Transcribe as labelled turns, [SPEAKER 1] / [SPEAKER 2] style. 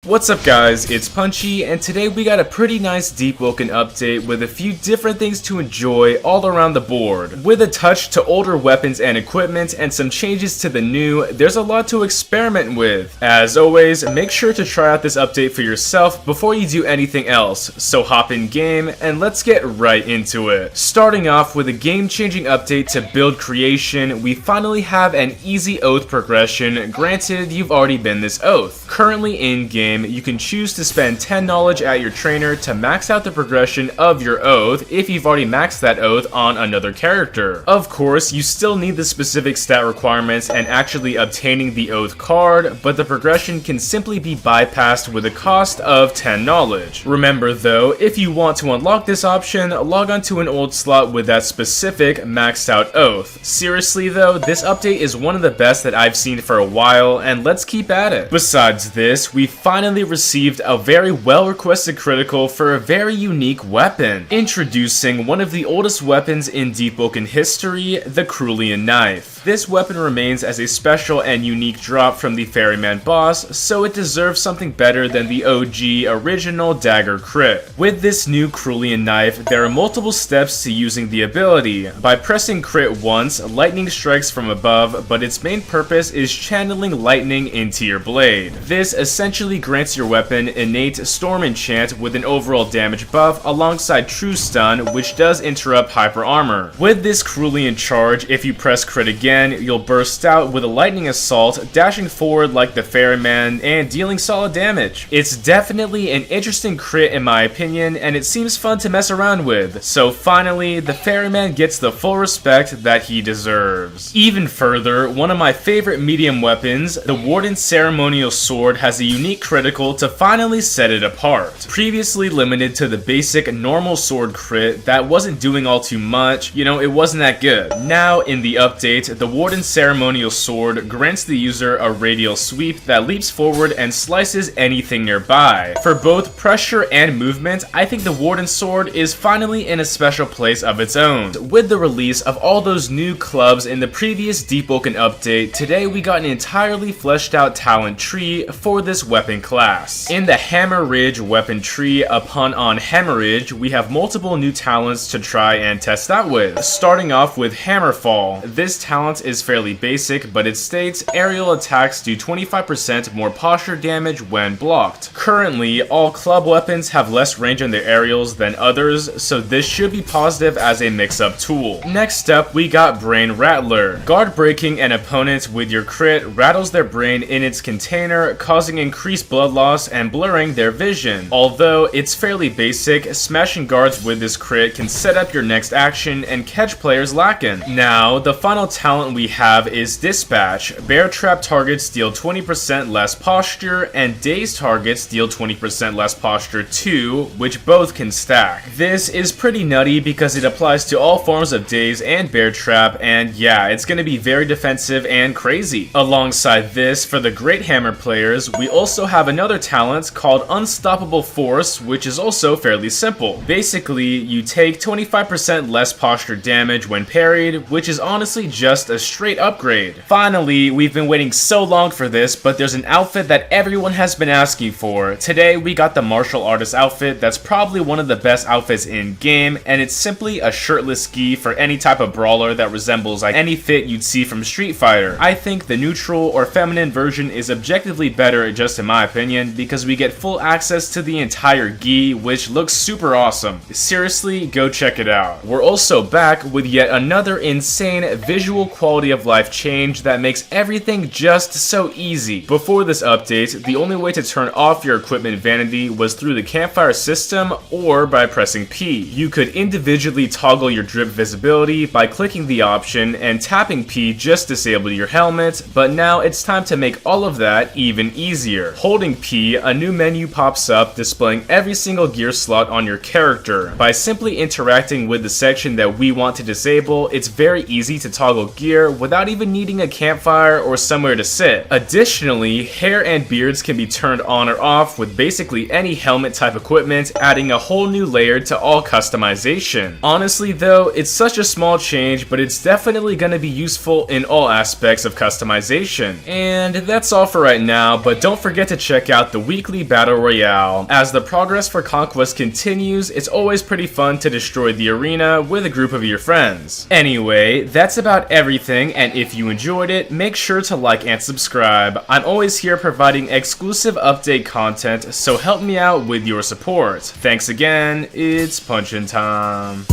[SPEAKER 1] What's up guys, it's Punchy, and today we got a pretty nice Deepwoken update with a few different things to enjoy all around the board. With a touch to older weapons and equipment and some changes to the new, there's a lot to experiment with. As always, make sure to try out this update for yourself before you do anything else, so hop in game and let's get right into it. Starting off with a game-changing update to build creation, we finally have an easy oath progression, granted you've already been this oath. Currently in game, you can choose to spend 10 knowledge at your trainer to max out the progression of your oath if you've already maxed that oath on another character. Of course, you still need the specific stat requirements and actually obtaining the oath card, but the progression can simply be bypassed with a cost of 10 knowledge. Remember though, if you want to unlock this option, log onto an old slot with that specific maxed out oath. Seriously though, this update is one of the best that I've seen for a while, and let's keep at it. Besides this, we finally received a very well requested critical for a very unique weapon. Introducing one of the oldest weapons in Deepwoken history, the Krulian knife. This weapon remains as a special and unique drop from the Ferryman boss, so it deserves something better than the OG original dagger crit. With this new Krulian knife, there are multiple steps to using the ability. By pressing crit once, lightning strikes from above, but its main purpose is channeling lightning into your blade. This essentially grants your weapon innate storm enchant with an overall damage buff alongside true stun, which does interrupt hyper armor. With this Krulian charge, if you press crit again, you'll burst out with a lightning assault, dashing forward like the Ferryman and dealing solid damage. It's definitely an interesting crit in my opinion, and it seems fun to mess around with. So finally, the Ferryman gets the full respect that he deserves. Even further, one of my favorite medium weapons, the Warden ceremonial sword, has a unique critical to finally set it apart. Previously limited to the basic normal sword crit that wasn't doing all too much, it wasn't that good. Now in the update, the Warden ceremonial sword grants the user a radial sweep that leaps forward and slices anything nearby. For both pressure and movement, I think the Warden sword is finally in a special place of its own. With the release of all those new clubs in the previous Deepwoken update, today we got an entirely fleshed out talent tree for this weapon class. In the Hammer Ridge weapon tree, upon on Hammerage, we have multiple new talents to try and test out with. Starting off with Hammerfall. This talent is fairly basic, but it states aerial attacks do 25% more posture damage when blocked. Currently, all club weapons have less range on their aerials than others, so this should be positive as a mix-up tool. Next up, we got Brain Rattler. Guard breaking an opponent with your crit rattles their brain in its container, causing increased blood loss and blurring their vision. Although it's fairly basic, smashing guards with this crit can set up your next action and catch players lacking. Now, the final talent we have is Dispatch. Bear trap targets deal 20% less posture, and dazed targets deal 20% less posture too, which both can stack. This is pretty nutty because it applies to all forms of daze and bear trap, and yeah, it's gonna be very defensive and crazy. Alongside this, for the Greathammer players, we also have another talent called Unstoppable Force, which is also fairly simple. Basically, you take 25% less posture damage when parried, which is honestly just a straight upgrade. Finally, we've been waiting so long for this, but there's an outfit that everyone has been asking for. Today, we got the Martial Artist outfit that's probably one of the best outfits in game, and it's simply a shirtless gi for any type of brawler that resembles like any fit you'd see from Street Fighter. I think the neutral or feminine version is objectively better, just in my opinion, because we get full access to the entire gi, which looks super awesome. Seriously, go check it out. We're also back with yet another insane visual quality of life change that makes everything just so easy. Before this update, the only way to turn off your equipment vanity was through the campfire system or by pressing P. You could individually toggle your drip visibility by clicking the option, and tapping P just disabled your helmet, but now it's time to make all of that even easier. Holding P, a new menu pops up displaying every single gear slot on your character. By simply interacting with the section that we want to disable, it's very easy to toggle gear gear without even needing a campfire or somewhere to sit. Additionally, hair and beards can be turned on or off with basically any helmet type equipment, adding a whole new layer to all customization. Honestly though, it's such a small change, but it's definitely going to be useful in all aspects of customization. And that's all for right now, but don't forget to check out the weekly Battle Royale. As the progress for Conquest continues, it's always pretty fun to destroy the arena with a group of your friends. Anyway, that's about everything, and if you enjoyed it, make sure to like and subscribe. I'm always here providing exclusive update content, so help me out with your support. Thanks again, it's punchin' time.